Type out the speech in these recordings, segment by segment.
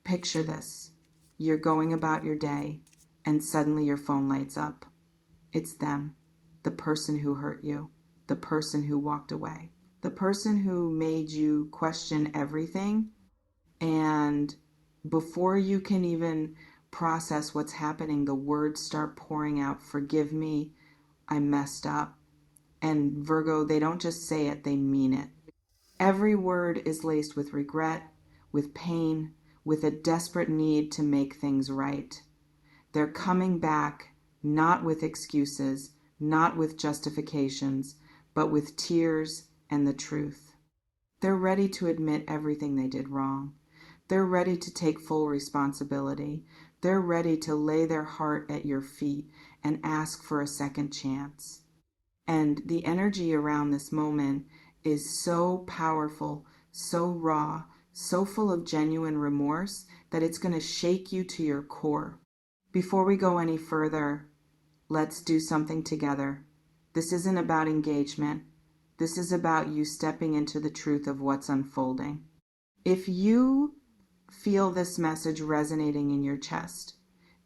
Picture this. You're going about your day and suddenly your phone lights up. It's them, the person who hurt you, the person who walked away, the person who made you question everything. And before you can even process what's happening, the words start pouring out. Forgive me, I messed up. And Virgo, they don't just say it, they mean it. Every word is laced with regret, with pain, with a desperate need to make things right. They're coming back not with excuses, not with justifications, but with tears and the truth. They're ready to admit everything they did wrong. They're ready to take full responsibility. They're ready to lay their heart at your feet and ask for a second chance. And the energy around this moment is so powerful, so raw, so full of genuine remorse that it's going to shake you to your core. Before we go any further, let's do something together. This isn't about engagement. This is about you stepping into the truth of what's unfolding. If you feel this message resonating in your chest,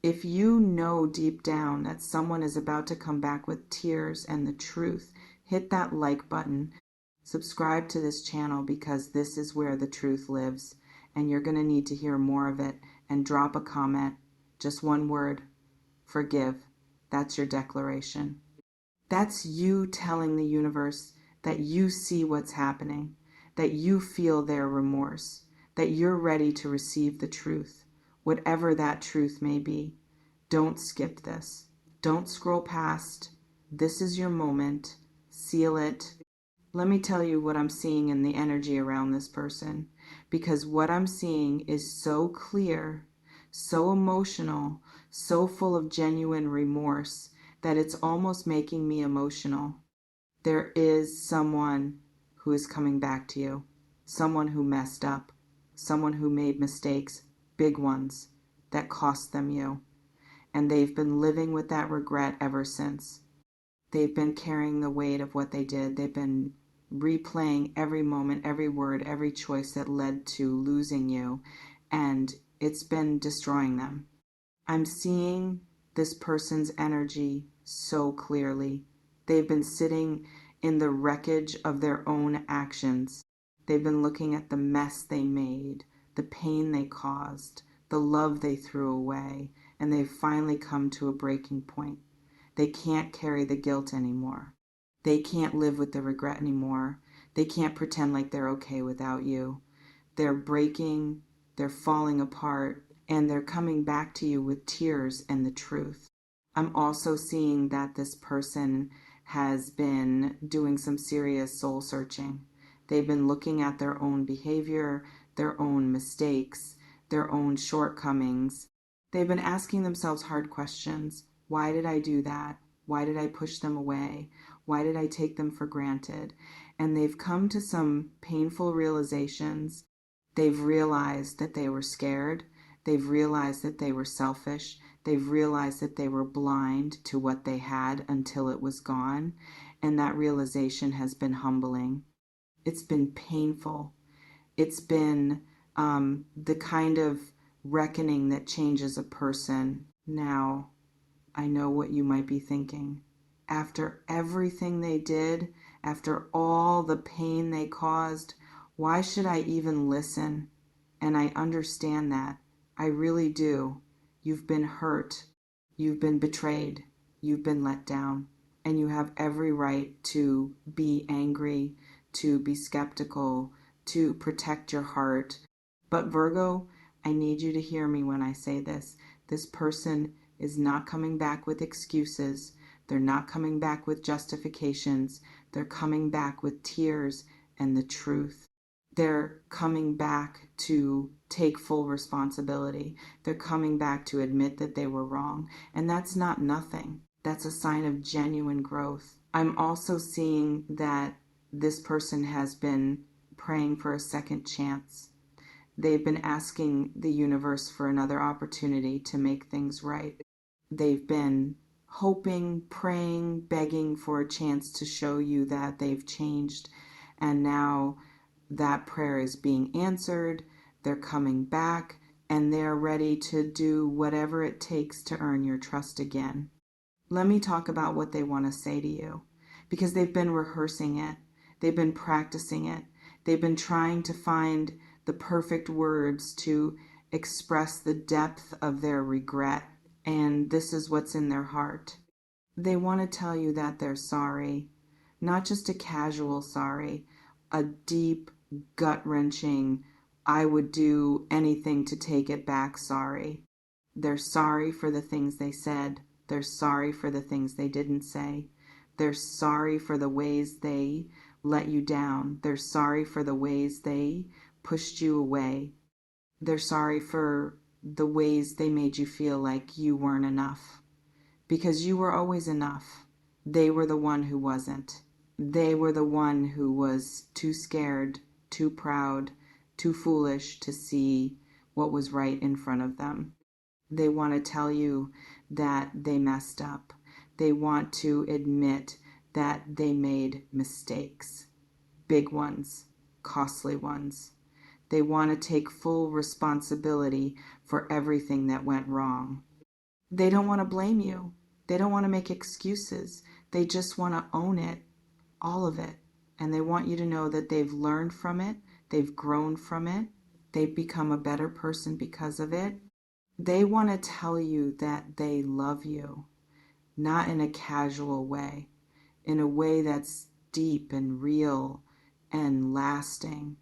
if you know deep down that someone is about to come back with tears and the truth, hit that like button. Subscribe to this channel because this is where the truth lives, and you're going to need to hear more of it. And drop a comment. Just one word. Forgive. That's your declaration. That's you telling the universe that you see what's happening, that you feel their remorse, that you're ready to receive the truth, whatever that truth may be. Don't skip this. Don't scroll past. This is your moment. Seal it. Let me tell you what I'm seeing in the energy around this person, because what I'm seeing is so clear, so emotional, so full of genuine remorse that it's almost making me emotional. There is someone who is coming back to you, someone who messed up, someone who made mistakes, big ones, that cost them you. And they've been living with that regret ever since. They've been carrying the weight of what they did. They've been replaying every moment, every word, every choice that led to losing you, and it's been destroying them. I'm seeing this person's energy so clearly. They've been sitting in the wreckage of their own actions. They've been looking at the mess they made, the pain they caused, the love they threw away, and they've finally come to a breaking point. They can't carry the guilt anymore. They can't live with the regret anymore. They can't pretend like they're okay without you. They're breaking, they're falling apart, and they're coming back to you with tears and the truth. I'm also seeing that this person has been doing some serious soul searching. They've been looking at their own behavior, their own mistakes, their own shortcomings. They've been asking themselves hard questions. Why did I do that? Why did I push them away? Why did I take them for granted? And they've come to some painful realizations. They've realized that they were scared. They've realized that they were selfish. They've realized that they were blind to what they had until it was gone. And that realization has been humbling. It's been painful. It's been the kind of reckoning that changes a person. Now, I know what you might be thinking. After everything they did, after all the pain they caused, why should I even listen? And I understand that. I really do. You've been hurt. You've been betrayed. You've been let down. And you have every right to be angry, to be skeptical, to protect your heart. But Virgo, I need you to hear me when I say this. This person is not coming back with excuses. They're not coming back with justifications. They're coming back with tears and the truth. They're coming back to take full responsibility. They're coming back to admit that they were wrong. And that's not nothing. That's a sign of genuine growth. I'm also seeing that this person has been praying for a second chance. They've been asking the universe for another opportunity to make things right. They've been hoping, praying, begging for a chance to show you that they've changed. And now that prayer is being answered. They're coming back. and they're ready to do whatever it takes to earn your trust again. Let me talk about what they want to say to you, because they've been rehearsing it. They've been practicing it. They've been trying to find the perfect words to express the depth of their regret. And this is what's in their heart. They want to tell you that they're sorry, not just a casual sorry, a deep, gut-wrenching, I would do anything to take it back sorry. They're sorry for the things they said. They're sorry for the things they didn't say. They're sorry for the ways they let you down. They're sorry for the ways they pushed you away. They're sorry for the ways they made you feel like you weren't enough. Because you were always enough. They were the one who wasn't. They were the one who was too scared, too proud, too foolish to see what was right in front of them. They want to tell you that they messed up. They want to admit that they made mistakes, big ones, costly ones. They want to take full responsibility for everything that went wrong. They don't want to blame you. They don't want to make excuses. They just want to own it, all of it. And they want you to know that they've learned from it, they've grown from it, they've become a better person because of it. They want to tell you that they love you, not in a casual way, in a way that's deep and real and lasting.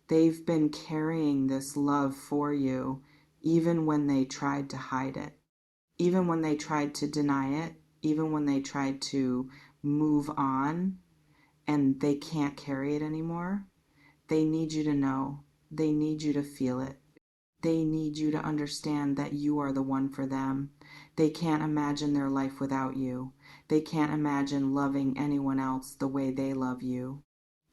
They've been carrying this love for you even when they tried to hide it, even when they tried to deny it, even when they tried to move on and they can't carry it anymore. They need you to know. They need you to feel it. They need you to understand that you are the one for them. They can't imagine their life without you. They can't imagine loving anyone else the way they love you.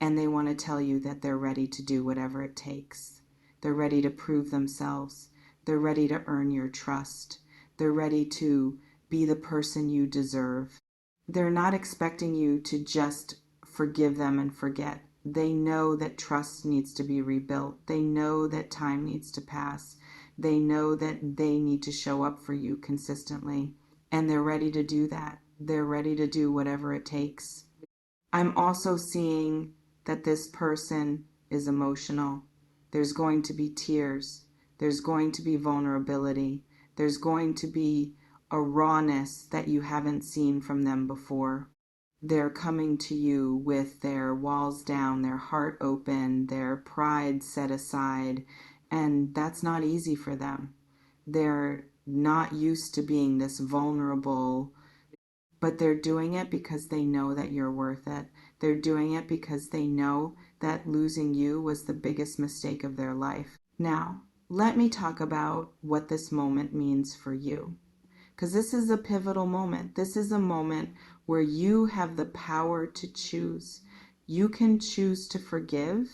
And they want to tell you that they're ready to do whatever it takes. They're ready to prove themselves. They're ready to earn your trust. They're ready to be the person you deserve. They're not expecting you to just forgive them and forget. They know that trust needs to be rebuilt. They know that time needs to pass. They know that they need to show up for you consistently. And they're ready to do that. They're ready to do whatever it takes. I'm also seeing that this person is emotional. There's going to be tears. There's going to be vulnerability. There's going to be a rawness that you haven't seen from them before. They're coming to you with their walls down, their heart open, their pride set aside, and that's not easy for them. They're not used to being this vulnerable, but they're doing it because they know that you're worth it. They're doing it because they know that losing you was the biggest mistake of their life. Now, let me talk about what this moment means for you. Because this is a pivotal moment. This is a moment where you have the power to choose. You can choose to forgive.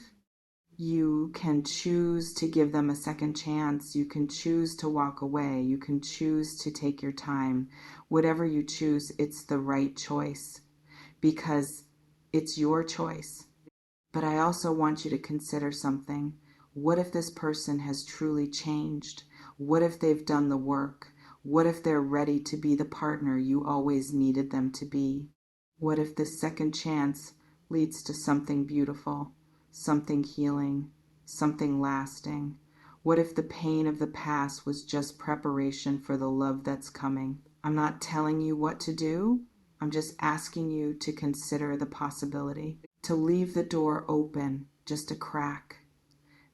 You can choose to give them a second chance. You can choose to walk away. You can choose to take your time. Whatever you choose, it's the right choice because it's your choice. But I also want you to consider something. What if this person has truly changed? What if they've done the work? What if they're ready to be the partner you always needed them to be? What if this second chance leads to something beautiful, something healing, something lasting? What if the pain of the past was just preparation for the love that's coming? I'm not telling you what to do. I'm just asking you to consider the possibility, to leave the door open, just a crack,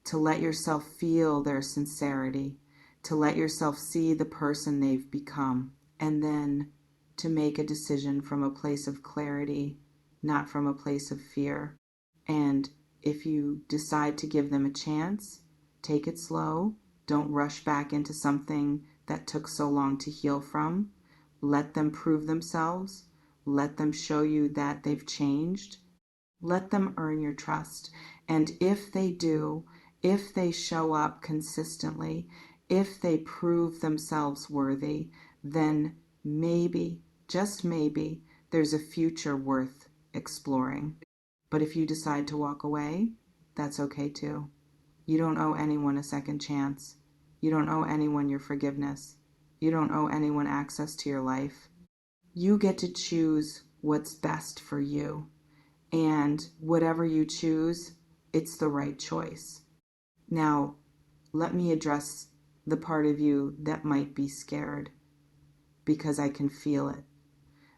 to let yourself feel their sincerity, to let yourself see the person they've become, and then to make a decision from a place of clarity, not from a place of fear. And if you decide to give them a chance, take it slow. Don't rush back into something that took so long to heal from. Let them prove themselves. Let them show you that they've changed. Let them earn your trust. And if they do, if they show up consistently, if they prove themselves worthy, then maybe, just maybe, there's a future worth exploring. But if you decide to walk away, that's okay too. You don't owe anyone a second chance. You don't owe anyone your forgiveness. You don't owe anyone access to your life. You get to choose what's best for you. And whatever you choose, it's the right choice. Now, let me address the part of you that might be scared, because I can feel it.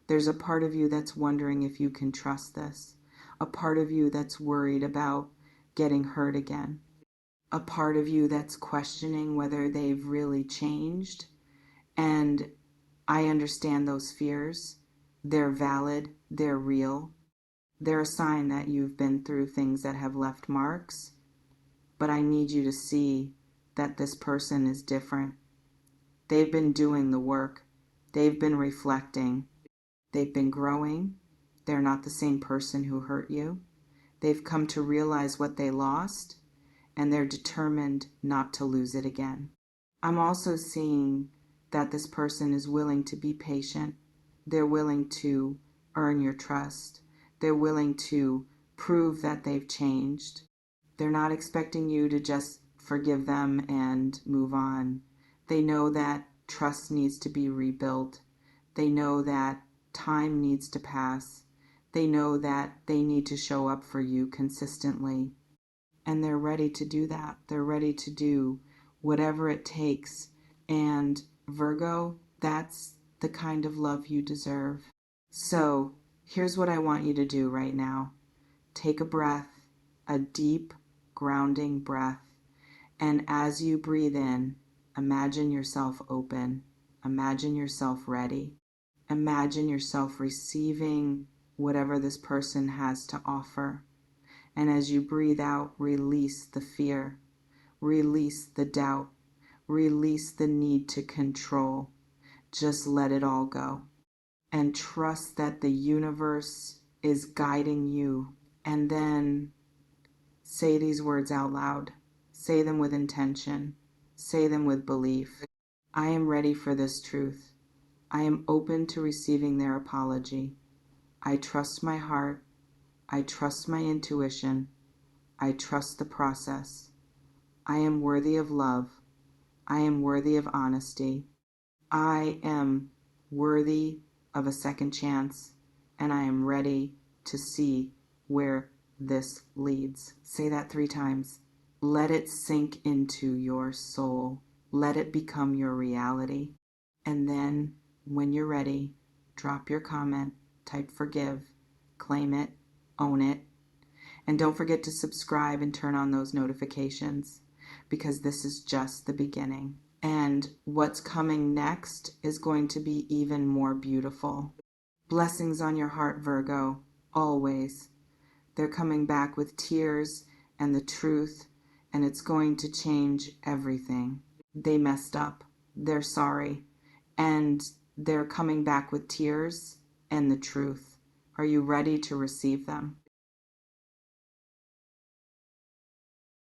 There's a part of you that's wondering if you can trust this. A part of you that's worried about getting hurt again. A part of you that's questioning whether they've really changed. And I understand those fears. They're valid. They're real. They're a sign that you've been through things that have left marks. But I need you to see that this person is different. They've been doing the work. They've been reflecting. They've been growing. They're not the same person who hurt you. They've come to realize what they lost, and they're determined not to lose it again. I'm also seeing that this person is willing to be patient. They're willing to earn your trust. They're willing to prove that they've changed. They're not expecting you to just forgive them and move on. They know that trust needs to be rebuilt. They know that time needs to pass. They know that they need to show up for you consistently. And they're ready to do that. They're ready to do whatever it takes. And Virgo, that's the kind of love you deserve. So here's what I want you to do right now. Take a breath, a deep, grounding breath. And as you breathe in, imagine yourself open. Imagine yourself ready. Imagine yourself receiving whatever this person has to offer. And as you breathe out, release the fear, release the doubt, release the need to control. Just let it all go. And trust that the universe is guiding you. And then say these words out loud. Say them with intention. Say them with belief. I am ready for this truth. I am open to receiving their apology. I trust my heart. I trust my intuition. I trust the process. I am worthy of love. I am worthy of honesty. I am worthy of a second chance, and I am ready to see where this leads. Say that 3 times. Let it sink into your soul. Let it become your reality. And then, when you're ready, drop your comment, type forgive, claim it, own it. And don't forget to subscribe and turn on those notifications, because this is just the beginning. And what's coming next is going to be even more beautiful. Blessings on your heart, Virgo, always. They're coming back with tears and the truth, and it's going to change everything. They messed up. They're sorry. And they're coming back with tears and the truth. Are you ready to receive them?